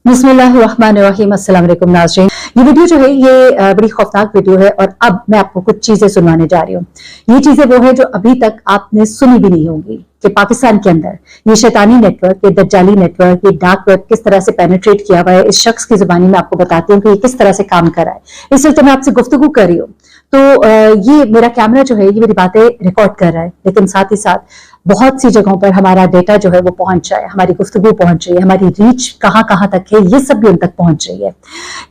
बिस्मिल्लाहिर्रहमानिर्रहीम। अस्सलाम वालेकुम नाज़रीन। ये वीडियो जो है ये बड़ी खौफनाक वीडियो है और अब मैं आपको कुछ चीजें सुनवाने जा रही हूँ। ये चीजें वो है जो अभी तक आपने सुनी भी नहीं होंगी कि पाकिस्तान के अंदर ये शैतानी नेटवर्क, ये दज्जाली नेटवर्क, ये डार्क वेब किस तरह से पेनिट्रेट किया हुआ है। इस शख्स की जुबानी में आपको बताती हूँ कि ये किस तरह से काम कर रहा है। इस वक्त मैं आपसे गुफ्तगू कर रही हूँ तो ये मेरा कैमरा जो है ये मेरी बातें रिकॉर्ड कर रहा है, लेकिन साथ ही साथ बहुत सी जगहों पर हमारा डेटा जो है वो पहुंच रहा है, हमारी गुफ्तगू पहुंच रही है, हमारी रीच कहां कहां तक है ये सब भी उन तक पहुंच रही है।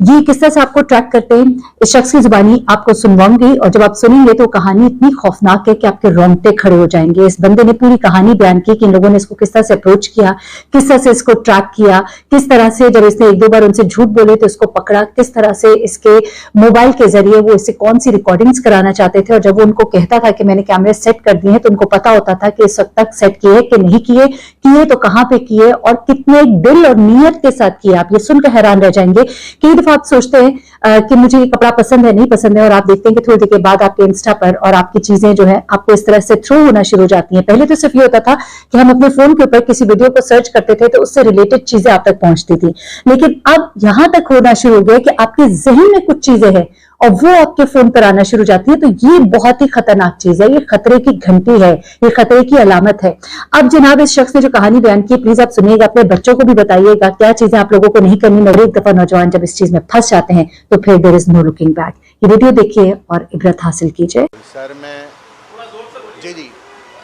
ये किस तरह से आपको ट्रैक करते हैं, इस शख्स की जुबानी आपको सुनवाऊंगी और जब आप सुनेंगे तो कहानी इतनी खौफनाक है कि आपके रोंगटे खड़े हो जाएंगे। इस बंदे ने पूरी कहानी बयान की कि इन लोगों ने इसको किस तरह से अप्रोच किया, किस तरह से इसको ट्रैक किया, किस तरह से जब इसने एक दो बार उनसे झूठ बोले तो इसको पकड़ा, किस तरह से इसके मोबाइल के जरिए वो इससे कौन सी रिकॉर्डिंग्स कराना चाहते थे और जब वो उनको कहता था कि मैंने कैमरे सेट कर दिए हैं तो उनको पता होता था कि इस वक्त तक सेट किए कि नहीं किए, किए तो कहां पे किए और कितने दिल और नीयत के साथ किए। आप ये सुनकर हैरान रह जाएंगे। कई दफा आप सोचते हैं कि मुझे ये कपड़ा पसंद है, नहीं पसंद है, और आप देखते हैं कि थोड़ी देर के बाद आपके इंस्टा पर और आपकी चीजें जो है आपको इस तरह से थ्रो होना शुरू हो जाती हैं। पहले तो सिर्फ ये होता था कि हम अपने फोन के ऊपर किसी वीडियो को सर्च करते थे तो उससे रिलेटेड चीजें आप तक पहुंचती थी, लेकिन अब यहां तक होना शुरू हो गया कि आपके जहन में कुछ चीजें हैं और वो आपके फोन पर आना शुरू हो जाती है। तो ये बहुत ही खतरनाक चीज है, ये खतरे की घंटी है, ये खतरे की अलामत है। अब जनाब इस शख्स ने जो कहानी बयान की, प्लीज आप सुनिएगा, अपने बच्चों को भी बताइएगा क्या चीजें आप लोगों को नहीं करनी, मगर एक दफा नौजवान जब इस चीज में फंस जाते हैं तो फिर there is no looking back. ये वीडियो देखिए और इबरत हासिल कीजिए। सर मैं जी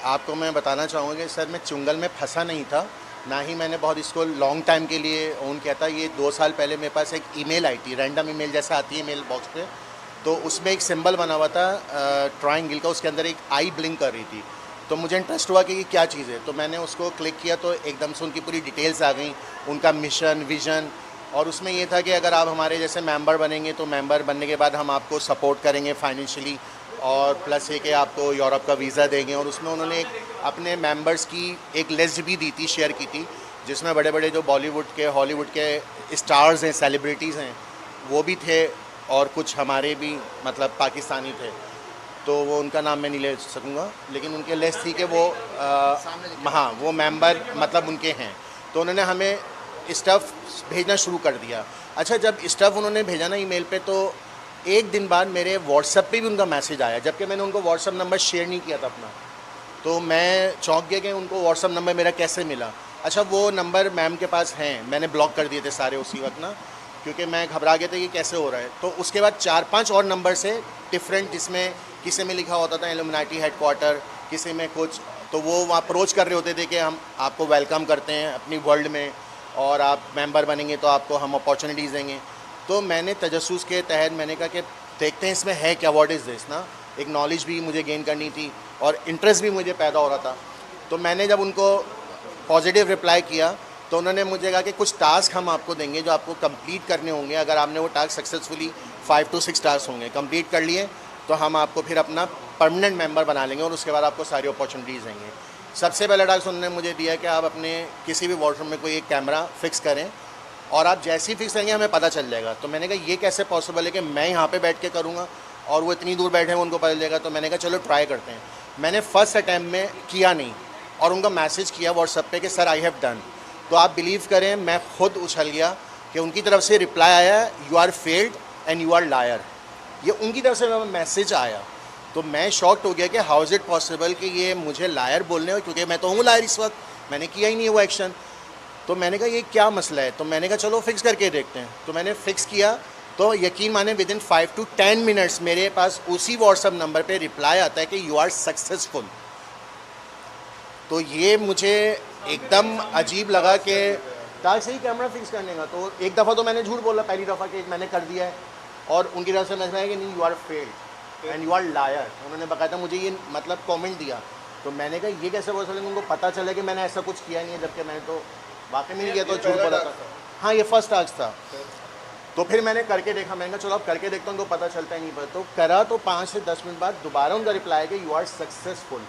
आपको मैं बताना चाहूँगा कि सर मैं चुंगल में फंसा नहीं था, ना ही मैंने बहुत इसको लॉन्ग टाइम के लिए ओन किया था। ये 2 साल पहले मेरे पास एक ईमेल आई थी, रैंडम ईमेल जैसा आती है मेल बॉक्स पे, तो उसमें एक सिंबल बना हुआ था ट्रायंगल का, उसके अंदर एक आई ब्लिंक कर रही थी। तो मुझे इंटरेस्ट हुआ कि ये क्या चीज़ है, तो मैंने उसको क्लिक किया तो एकदम से उनकी पूरी डिटेल्स आ गई, उनका मिशन विज़न। और उसमें ये था कि अगर आप हमारे जैसे मेंबर बनेंगे तो मेंबर बनने के बाद हम आपको सपोर्ट करेंगे फाइनेंशियली, और प्लस ये कि आपको यूरोप का वीज़ा देंगे। और उसमें उन्होंने एक अपने मेंबर्स की एक लिस्ट भी दी थी, शेयर की थी, जिसमें बड़े बड़े जो बॉलीवुड के हॉलीवुड के स्टार्स हैं, सेलिब्रिटीज़ हैं, वो भी थे, और कुछ हमारे भी मतलब पाकिस्तानी थे। तो वो उनका नाम मैं नहीं ले सकूँगा, लेकिन उनके लिस्ट थी कि वो हाँ वो मेंबर मतलब उनके हैं। तो उन्होंने हमें स्टफ़ भेजना शुरू कर दिया। अच्छा, जब स्टफ़ उन्होंने भेजा ना ईमेल पे, तो एक दिन बाद मेरे व्हाट्सएप पे भी उनका मैसेज आया, जबकि मैंने उनको व्हाट्सएप नंबर शेयर नहीं किया था अपना। तो मैं चौंक गया कि उनको व्हाट्सएप नंबर मेरा कैसे मिला। अच्छा, वो नंबर मैम के पास हैं, मैंने ब्लॉक कर दिए थे सारे उसी वक्त ना, क्योंकि मैं घबरा गया था कि कैसे हो रहा है। तो उसके बाद 4-5 और नंबर से डिफरेंट, जिसमें किसी में लिखा होता था इल्यूमिनाटी हेडक्वार्टर, किसी में कुछ, तो वो वहाँ अप्रोच कर रहे होते थे कि हम आपको वेलकम करते हैं अपनी वर्ल्ड में, और आप मेंबर बनेंगे तो आपको हम अपॉर्चुनिटीज़ देंगे। तो मैंने तजस्सुस के तहत मैंने कहा कि देखते हैं इसमें है क्या, व्हाट इज़ दिस ना। एक नॉलेज भी मुझे गेन करनी थी और इंटरेस्ट भी मुझे पैदा हो रहा था। तो मैंने जब उनको पॉजिटिव रिप्लाई किया तो उन्होंने मुझे कहा कि कुछ टास्क हम आपको देंगे जो आपको कंप्लीट करने होंगे। अगर आपने वो टास्क सक्सेसफुली 5 to 6 टास्क होंगे कंप्लीट कर लिए तो हम आपको फिर अपना परमानेंट मेंबर बना लेंगे और उसके बाद आपको सारी अपॉर्चुनिटीज़ देंगे। सबसे पहला टास्क उन्होंने मुझे दिया कि आप अपने किसी भी वॉशरूम में कोई एक कैमरा फिक्स करें और आप जैसे ही फिक्स करेंगे हमें पता चल जाएगा। तो मैंने कहा ये कैसे पॉसिबल है कि मैं यहाँ पे बैठ के करूँगा और वो इतनी दूर बैठे हैं उनको पता चलेगा। तो मैंने कहा चलो ट्राई करते हैं। मैंने फर्स्ट अटैम्प्ट में किया नहीं और उनका मैसेज किया व्हाट्सएप पे कि सर आई हैव डन। तो आप बिलीव करें मैं खुद उछल गया कि उनकी तरफ से रिप्लाई आया, you are failed and you are liar. ये उनकी तरफ से मैसेज आया। तो मैं शॉक्ड हो गया कि हाउ इज़ इट पॉसिबल कि ये मुझे लायर बोलने हो, क्योंकि मैं तो हूँ लायर इस वक्त, मैंने किया ही नहीं है वो एक्शन। तो मैंने कहा ये क्या मसला है, तो मैंने कहा चलो फिक्स करके देखते हैं। तो मैंने फ़िक्स किया तो यकीन माने विदिन 5 to 10 मिनट्स मेरे पास उसी व्हाट्सएप नंबर पे रिप्लाई आता है कि यू आर सक्सेसफुल। तो ये मुझे एकदम अजीब लगा कि टास्क से ही कैमरा फिक्स करने का। तो एक दफ़ा तो मैंने झूठ बोला पहली दफ़ा कि मैंने कर दिया है, और उनकी तरफ से मैसेज आया कि नहीं you are failed and you are liar. उन्होंने बाकायदा मुझे ये मतलब कमेंट दिया। तो मैंने कहा ये कैसे पॉसिबल है, उनको पता चला कि मैंने ऐसा कुछ किया नहीं है, जबकि मैंने तो वाकई में नहीं किया, तो झूठ बोला था। हाँ ये फर्स्ट टास्क था। तो फिर मैंने करके देखा, मैंने कहा चलो अब करके देखता हूँ, तो पता चलता ही नहीं। तो करा तो 5 से 10 मिनट बाद दोबारा उनका रिप्लाई है कि यू आर सक्सेसफुल।